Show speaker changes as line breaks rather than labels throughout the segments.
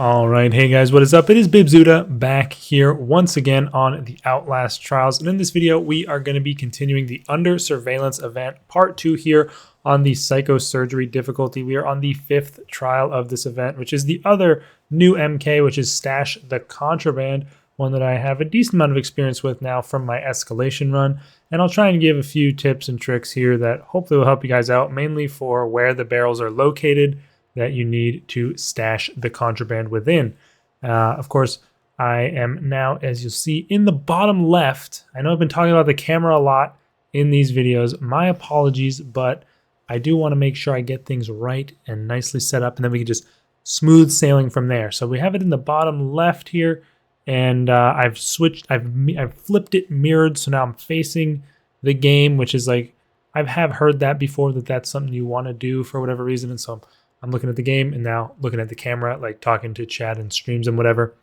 All right, hey guys, what is up? It is Bibzuda back here once again on the Outlast trials, and in this video we are going to be continuing the Under Surveillance event part 2 here on the psychosurgery difficulty. We are on the 5th trial of this event, which is the other new MK, which is Stash the Contraband, one that I have a decent amount of experience with now from my escalation run, and I'll try and give a few tips and tricks here that hopefully will help you guys out, mainly for where the barrels are located that you need to stash the contraband within. Of course, I am now, as you'll see, in the bottom left. I know I've been talking about the camera a lot in these videos. My apologies, but I do want to make sure I get things right and nicely set up, and then we can just smooth sailing from there. So we have it in the bottom left here, and I've flipped it mirrored, so now I'm facing the game, which is like, I have heard that before, that that's something you want to do for whatever reason, and so I'm looking at the game and now looking at the camera, like talking to chat and streams and whatever.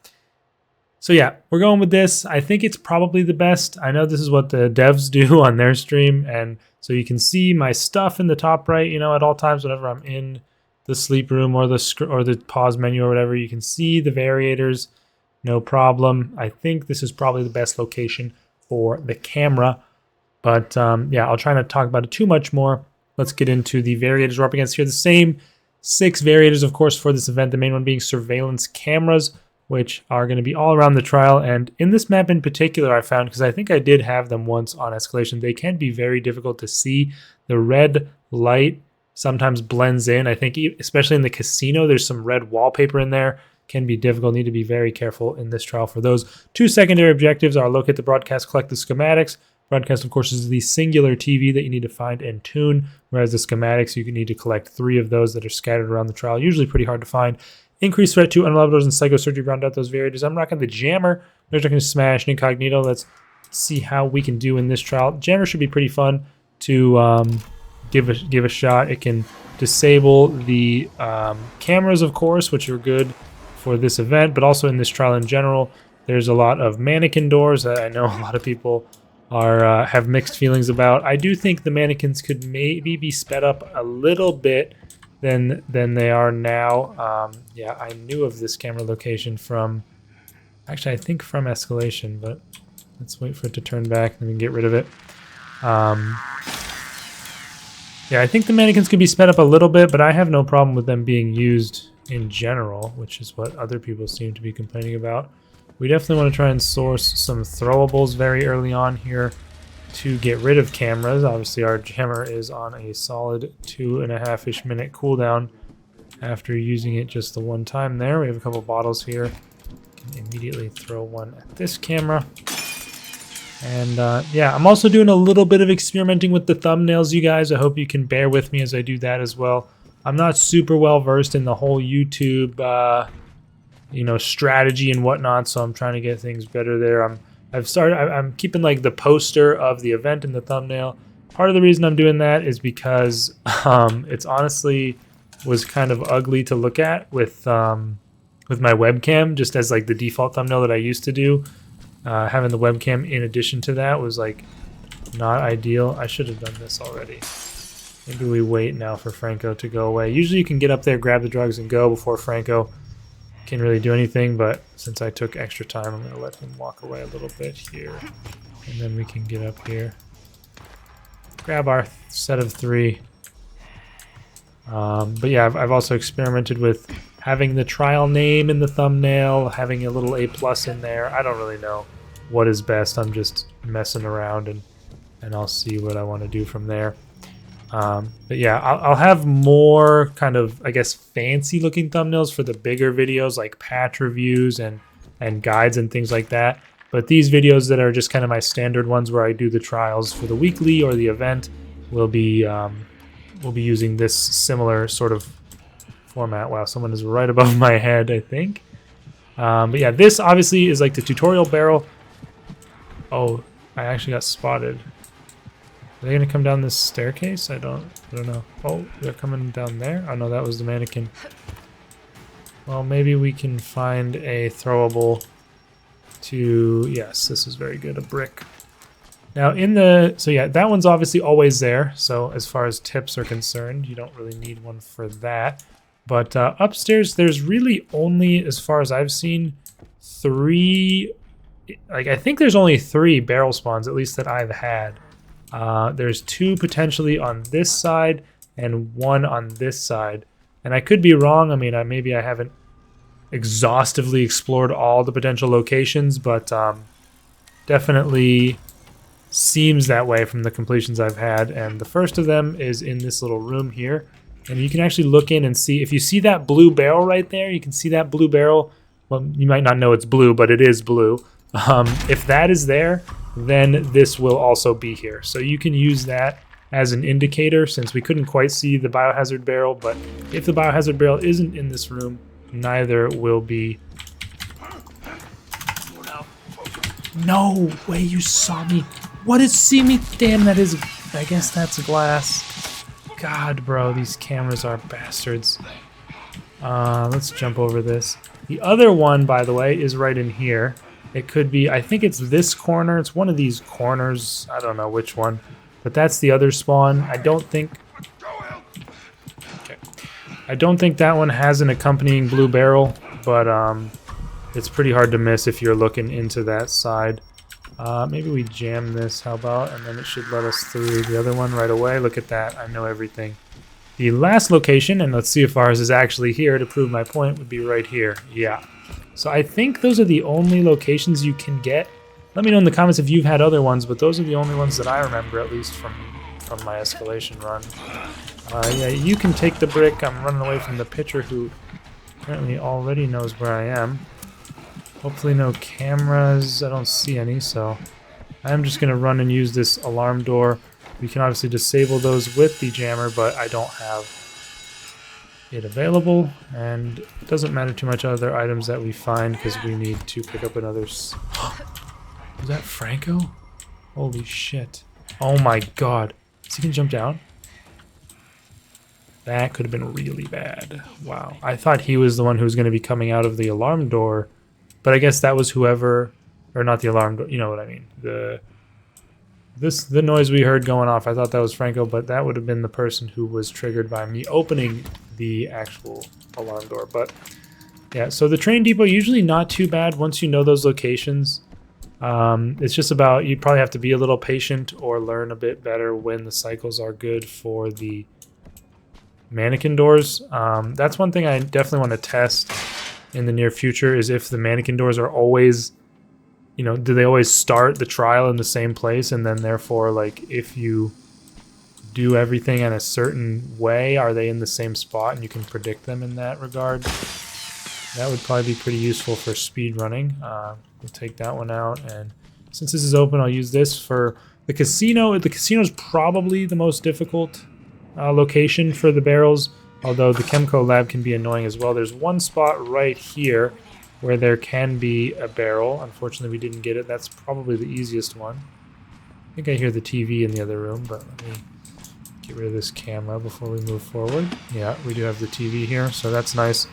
So yeah, we're going with this. I think it's probably the best. I know this is what the devs do on their stream, and so you can see my stuff in the top right, you know, at all times whenever I'm in the sleep room or the pause menu or whatever, you can see the variators, no problem. I think this is probably the best location for the camera, but yeah, I'll try not to talk about it too much more. Let's get into the variators we're up against here. The same 6 variators, of course, for this event, the main one being surveillance cameras, which are going to be all around the trial. And in this map in particular, I found, because I think I did have them once on escalation, they can be very difficult to see. The red light sometimes blends in. I think especially in the casino, there's some red wallpaper in there. Can be difficult. Need to be very careful in this trial for those. 2 secondary objectives are locate the broadcast, collect the schematics. Broadcast, of course, is the singular TV that you need to find and tune, whereas the schematics, you need to collect 3 of those that are scattered around the trial, usually pretty hard to find. Increased threat to unleveled doors and psychosurgery, round out those variators. I'm rocking the jammer. They're going to smash incognito. Let's see how we can do in this trial. Jammer should be pretty fun to give a shot. It can disable the cameras, of course, which are good for this event, but also in this trial in general. There's a lot of mannequin doors that I know a lot of people have mixed feelings about. I do think the mannequins could maybe be sped up a little bit than they are now. Yeah, I knew of this camera location from, actually I think from escalation, but let's wait for it to turn back and we can get rid of it. Yeah, I think the mannequins could be sped up a little bit, but I have no problem with them being used in general, which is what other people seem to be complaining about. We definitely want to try and source some throwables very early on here to get rid of cameras. Obviously, our jammer is on a solid 2.5-ish minute cooldown after using it just the one time there. We have a couple bottles here. Can immediately throw one at this camera. And yeah, I'm also doing a little bit of experimenting with the thumbnails, you guys. I hope you can bear with me as I do that as well. I'm not super well versed in the whole YouTube strategy and whatnot, so I'm trying to get things better there. I'm keeping like the poster of the event in the thumbnail. Part of the reason I'm doing that is because it's honestly was kind of ugly to look at with my webcam, just as like the default thumbnail that I used to do. Having the webcam in addition to that was like not ideal. I should have done this already. Maybe we wait now for Franco to go away. Usually you can get up there, grab the drugs, and go before Franco can really do anything, but since I took extra time, I'm going to let him walk away a little bit here, and then we can get up here, grab our set of 3. But yeah, I've also experimented with having the trial name in the thumbnail, having a little A+ in there. I don't really know what is best. I'm just messing around, and I'll see what I want to do from there. But yeah, I'll have more kind of, I guess, fancy looking thumbnails for the bigger videos like patch reviews and guides and things like that. But these videos that are just kind of my standard ones where I do the trials for the weekly or the event will be using this similar sort of format. Wow, someone is right above my head, I think. But yeah, this obviously is like the tutorial barrel. Oh, I actually got spotted. Are they gonna come down this staircase? I don't know. Oh, they're coming down there? Oh no, that was the mannequin. Well, maybe we can find a throwable to, yes, this is very good, a brick. Now so yeah, that one's obviously always there. So as far as tips are concerned, you don't really need one for that. But upstairs, there's really only, as far as I've seen, 3... Like, I think there's only 3 barrel spawns, at least that I've had. There's 2 potentially on this side and 1 on this side. And I could be wrong. I mean, maybe I haven't exhaustively explored all the potential locations, but definitely seems that way from the completions I've had. And the first of them is in this little room here. And you can actually look in and see, if you see that blue barrel right there, you can see that blue barrel. Well, you might not know it's blue, but it is blue. If that is there, then this will also be here. So you can use that as an indicator, since we couldn't quite see the biohazard barrel. But if the biohazard barrel isn't in this room, neither will be. No way, you saw me. What is see me? Damn, that is, I guess that's glass. God, bro, these cameras are bastards. Let's jump over this. The other one, by the way, is right in here. It could be, I think it's this corner. It's one of these corners. I don't know which one. But that's the other spawn. I don't think... Okay. I don't think that one has an accompanying blue barrel, but it's pretty hard to miss if you're looking into that side. Maybe we jam this, how about? And then it should let us through the other one right away. Look at that. I know everything. The last location, and let's see if ours is actually here to prove my point, would be right here. Yeah. So I think those are the only locations you can get. Let me know in the comments if you've had other ones, but those are the only ones that I remember, at least from my escalation run. Yeah, you can take the brick. I'm running away from the pitcher who apparently already knows where I am. Hopefully no cameras. I don't see any, so I'm just going to run and use this alarm door. We can obviously disable those with the jammer, but I don't have it available, and it doesn't matter too much other items that we find because we need to pick up another... Was that Franco? Holy shit. Oh my god. Is he gonna jump down? That could have been really bad. Wow. I thought he was the one who was going to be coming out of the alarm door, but I guess that was whoever... Or not the alarm door, you know what I mean. The noise we heard going off, I thought that was Franco, but that would have been the person who was triggered by me opening the actual alarm door. But yeah, so the train depot, usually not too bad once you know those locations. It's just about, you probably have to be a little patient or learn a bit better when the cycles are good for the mannequin doors. That's one thing I definitely want to test in the near future, is if the mannequin doors are always... You know, do they always start the trial in the same place, and then therefore, like, if you do everything in a certain way, are they in the same spot and you can predict them in that regard? That would probably be pretty useful for speed running. We'll take that one out, and since this is open, I'll use this for the casino. The casino is probably the most difficult location for the barrels, although the Chemco lab can be annoying as well. There's one spot right here where there can be a barrel. Unfortunately, we didn't get it. That's probably the easiest one. I think I hear the TV in the other room, but let me get rid of this camera before we move forward. Yeah, we do have the TV here, so that's nice.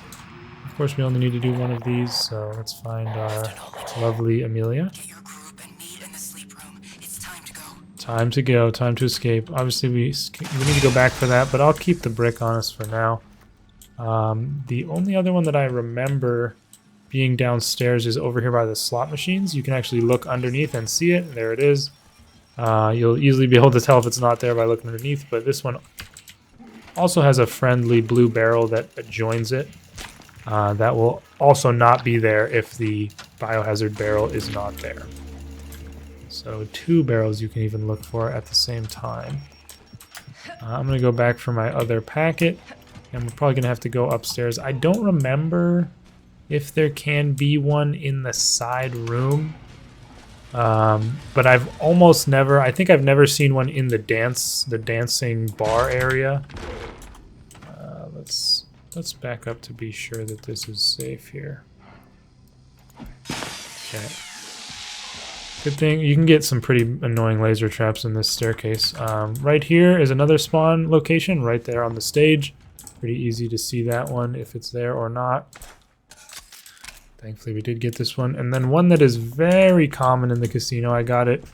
Of course, we only need to do one of these, so let's find our lovely Amelia. Time to go, time to escape. Obviously, we need to go back for that, but I'll keep the brick on us for now. The only other one that I remember being downstairs is over here by the slot machines. You can actually look underneath and see it. There it is. You'll easily be able to tell if it's not there by looking underneath, but this one also has a friendly blue barrel that joins it. That will also not be there if the biohazard barrel is not there. So 2 barrels you can even look for at the same time. I'm going to go back for my other packet, and we're probably going to have to go upstairs. I don't remember if there can be one in the side room, but I've almost never, I think I've never seen one in the dancing bar area. Let's back up to be sure that this is safe here. Okay. Good thing you can get some pretty annoying laser traps in this staircase. Right here is another spawn location right there on the stage. Pretty easy to see that one if it's there or not. Thankfully we did get this one. And then one that is very common in the casino, I got it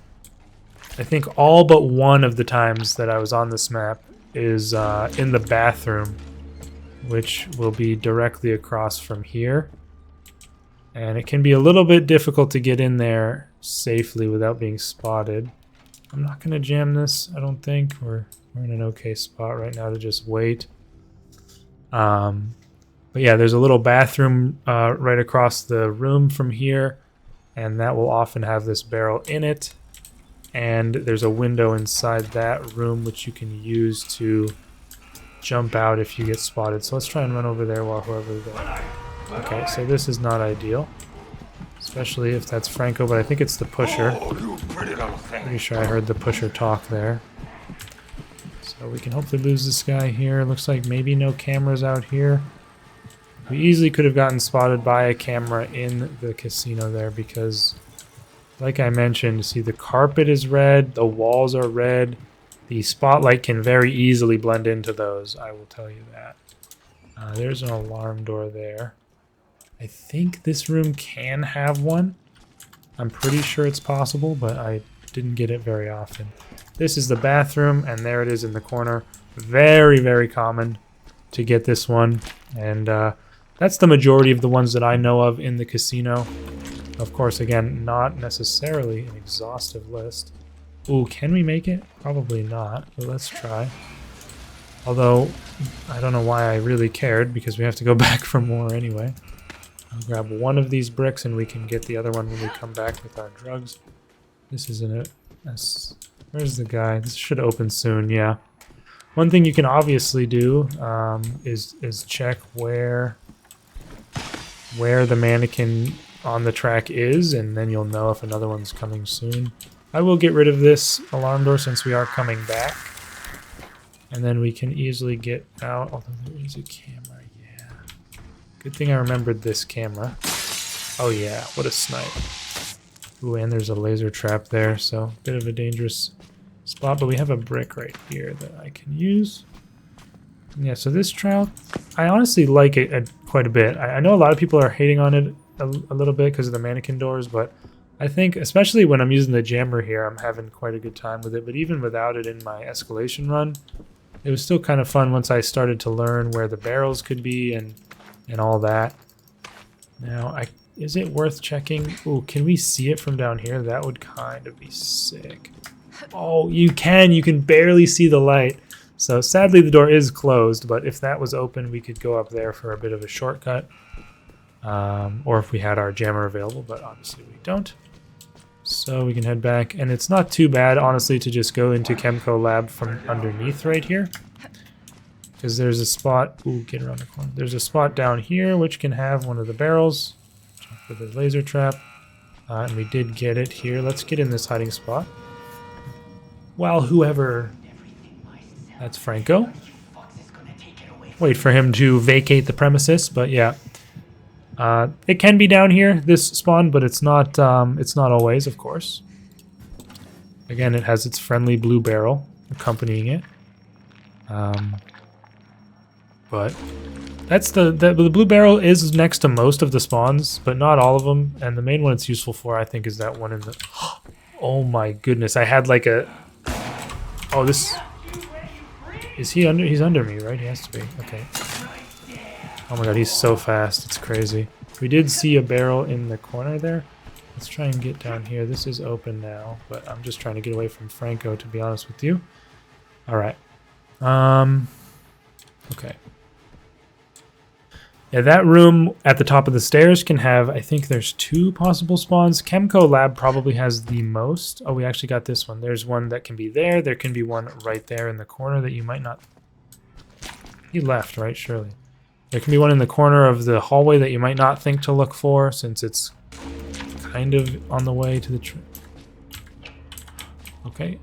I think all but one of the times that I was on this map is in the bathroom. which will be directly across from here. And it can be a little bit difficult to get in there safely without being spotted. I'm not going to jam this, I don't think. We're in an okay spot right now to just wait. But yeah, there's a little bathroom right across the room from here, and that will often have this barrel in it. And there's a window inside that room which you can use to jump out if you get spotted. So let's try and run over there while whoever's there. Okay, so this is not ideal, especially if that's Franco, but I think it's the pusher. Pretty sure I heard the pusher talk there. So we can hopefully lose this guy here. Looks like maybe no cameras out here. We easily could have gotten spotted by a camera in the casino there because, like I mentioned, see, the carpet is red, the walls are red. The spotlight can very easily blend into those, I will tell you that. There's an alarm door there. I think this room can have one. I'm pretty sure it's possible, but I didn't get it very often. This is the bathroom, and there it is in the corner. Very, very common to get this one. And that's the majority of the ones that I know of in the casino. Of course, again, not necessarily an exhaustive list. Ooh, can we make it? Probably not, but let's try. Although, I don't know why I really cared, because we have to go back for more anyway. I'll grab one of these bricks and we can get the other one when we come back with our drugs. This isn't it. Where's the guy? This should open soon, yeah. One thing you can obviously do is check where the mannequin on the track is, and then you'll know if another one's coming soon. I will get rid of this alarm door since we are coming back. And then we can easily get out, although there is a camera, yeah. Good thing I remembered this camera. Oh yeah, what a snipe. Ooh, and there's a laser trap there, so a bit of a dangerous spot, but we have a brick right here that I can use. Yeah, so this trial, I honestly like it quite a bit. I know a lot of people are hating on it a little bit because of the mannequin doors, but I think, especially when I'm using the jammer here, I'm having quite a good time with it. But even without it in my escalation run, it was still kind of fun once I started to learn where the barrels could be and all that. Now, is it worth checking? Ooh, can we see it from down here? That would kind of be sick. Oh, you can barely see the light. So sadly the door is closed, but if that was open, we could go up there for a bit of a shortcut. Or if we had our jammer available, but obviously we don't. So we can head back, and it's not too bad, honestly, to just go into Chemco Lab from underneath right here. Because there's a spot, ooh, get around the corner. There's a spot down here which can have one of the barrels. Jump for the laser trap. And we did get it here. Let's get in this hiding spot. While whoever... That's Franco. Wait for him to vacate the premises, but yeah. It can be down here, this spawn, but it's not always, of course. Again, it has its friendly blue barrel accompanying it. But that's the blue barrel is next to most of the spawns, but not all of them. And the main one it's useful for, I think, is that one in the... Oh my goodness, I had like a... Oh, this... Is he under... He's under me, right? He has to be. Okay. Oh my god, he's so fast. It's crazy. We did see a barrel in the corner there. Let's try and get down here. This is open now, but I'm just trying to get away from Franco, to be honest with you. Alright. Okay. Yeah, that room at the top of the stairs can have, I think there's 2 possible spawns. Chemco Lab probably has the most. Oh, we actually got this one. There's one that can be there. There can be one right there in the corner that you might not... He left, right? Surely. There can be one in the corner of the hallway that you might not think to look for, since it's kind of on the way to the... Okay,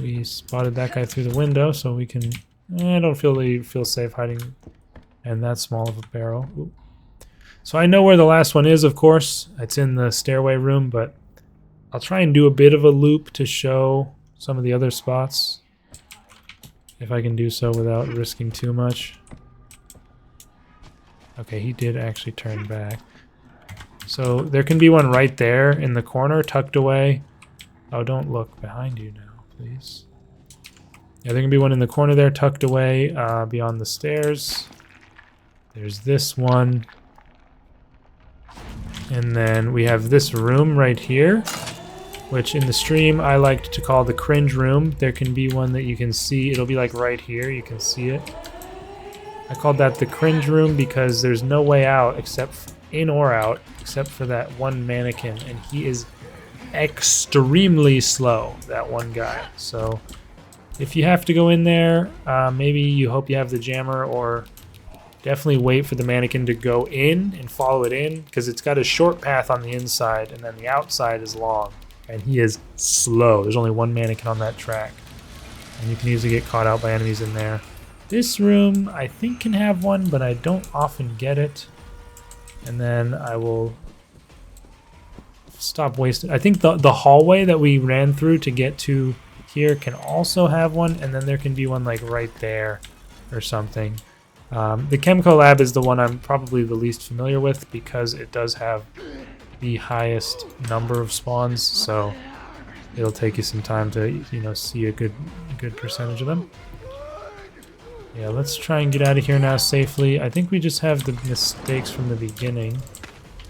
we spotted that guy through the window, so we can... I don't feel safe hiding in that small of a barrel. Ooh. So I know where the last one is, of course. It's in the stairway room, but I'll try and do a bit of a loop to show some of the other spots, if I can do so without risking too much. Okay, he did actually turn back. So there can be one right there in the corner, tucked away. Oh, don't look behind you now, please. Yeah, there can be one in the corner there, tucked away beyond the stairs. There's this one. And then we have this room right here, which in the stream I liked to call the cringe room. There can be one that you can see. It'll be like right here. You can see it. I called that the cringe room because there's no way out except in or out except for that one mannequin, and he is extremely slow, that one guy. So if you have to go in there, maybe you hope you have the jammer, or definitely wait for the mannequin to go in and follow it in, because it's got a short path on the inside and then the outside is long, and he is slow. There's only one mannequin on that track, and you can easily get caught out by enemies in there. This room I think can have one, but I don't often get it. And then I will stop wasting. I think the hallway that we ran through to get to here can also have one, and then there can be one like right there or something. The Chemical Lab is the one I'm probably the least familiar with because it does have the highest number of spawns, so it'll take you some time to, you know, see a good percentage of them. Yeah, let's try and get out of here now safely. I think we just have the mistakes from the beginning.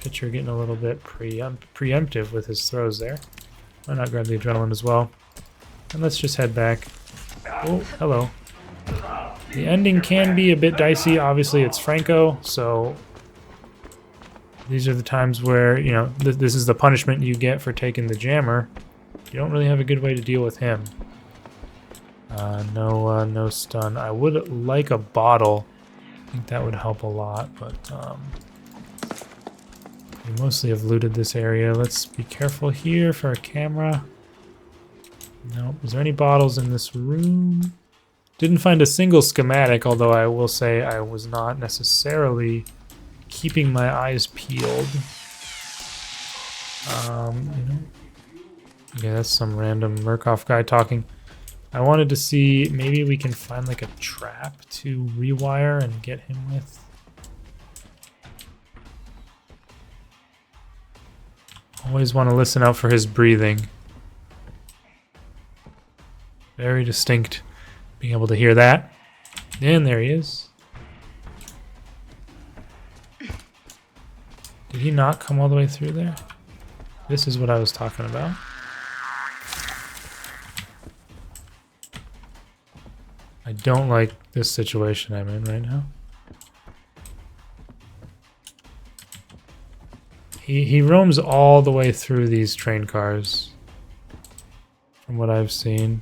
Pitcher getting a little bit preemptive with his throws there. Why not grab the adrenaline as well? And let's just head back. Oh, hello. The ending can be a bit dicey. Obviously, it's Franco, so these are the times where, you know, this is the punishment you get for taking the jammer. You don't really have a good way to deal with him. No stun. I would like a bottle. I think that would help a lot, but we mostly have looted this area. Let's be careful here for a camera. Nope. Is there any bottles in this room? Didn't find a single schematic, although I will say I was not necessarily keeping my eyes peeled. You know. Yeah, that's some random Murkoff guy talking. I wanted to see, maybe we can find like a trap to rewire and get him with. Always want to listen out for his breathing. Very distinct, being able to hear that. And there he is. Did he not come all the way through there? This is what I was talking about. I don't like this situation I'm in right now. He roams all the way through these train cars, from what I've seen.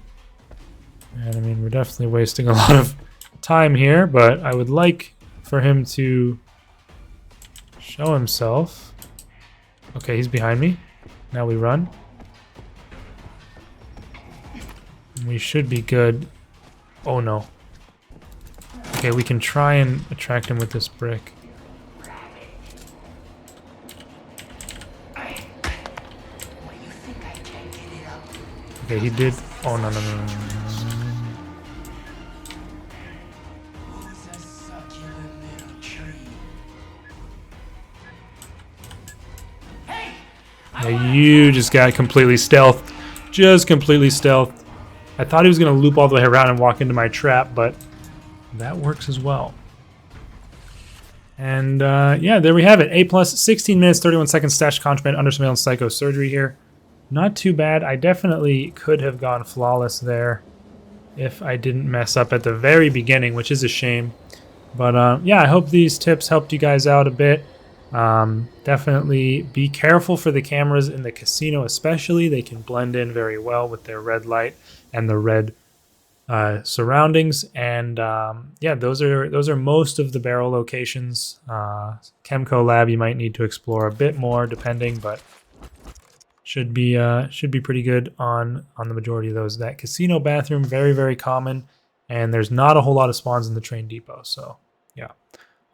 And I mean, we're definitely wasting a lot of time here, but I would like for him to show himself. Okay, he's behind me. Now we run. We should be good. Oh no. Okay, we can try and attract him with this brick. Okay, he did. Oh no. Yeah, you just got completely stealthed. Just completely stealthed. I thought he was going to loop all the way around and walk into my trap, but that works as well. And yeah, there we have it. A+, 16 minutes, 31 seconds, stash contraband, under surveillance, psycho surgery here. Not too bad. I definitely could have gone flawless there if I didn't mess up at the very beginning, which is a shame. But yeah, I hope these tips helped you guys out a bit. Definitely be careful for the cameras in the casino especially. They can blend in very well with their red light and the red surroundings. And yeah, those are most of the barrel locations. Chemco Lab you might need to explore a bit more depending, but should be pretty good on the majority of those. That casino bathroom, very, very common, and there's not a whole lot of spawns in the train depot, so yeah.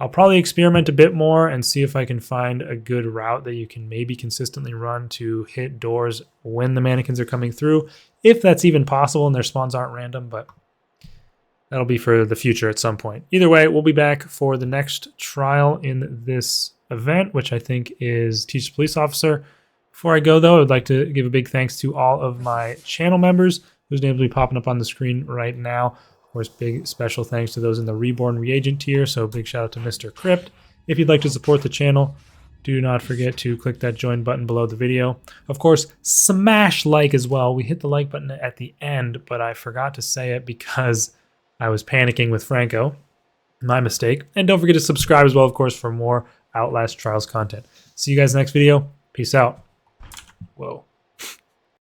I'll probably experiment a bit more and see if I can find a good route that you can maybe consistently run to hit doors when the mannequins are coming through, if that's even possible and their spawns aren't random, but that'll be for the future at some point. Either way, we'll be back for the next trial in this event, which I think is Teach the Police Officer. Before I go, though, I would like to give a big thanks to all of my channel members, whose names will be popping up on the screen right now. Of course, big special thanks to those in the Reborn Reagent tier, so big shout out to Mr. Crypt. If you'd like to support the channel, do not forget to click that join button below the video. Of course, smash like as well. We hit the like button at the end, but I forgot to say it because I was panicking with Franco. My mistake. And don't forget to subscribe as well, of course, for more Outlast Trials content. See you guys next video. Peace out. Whoa.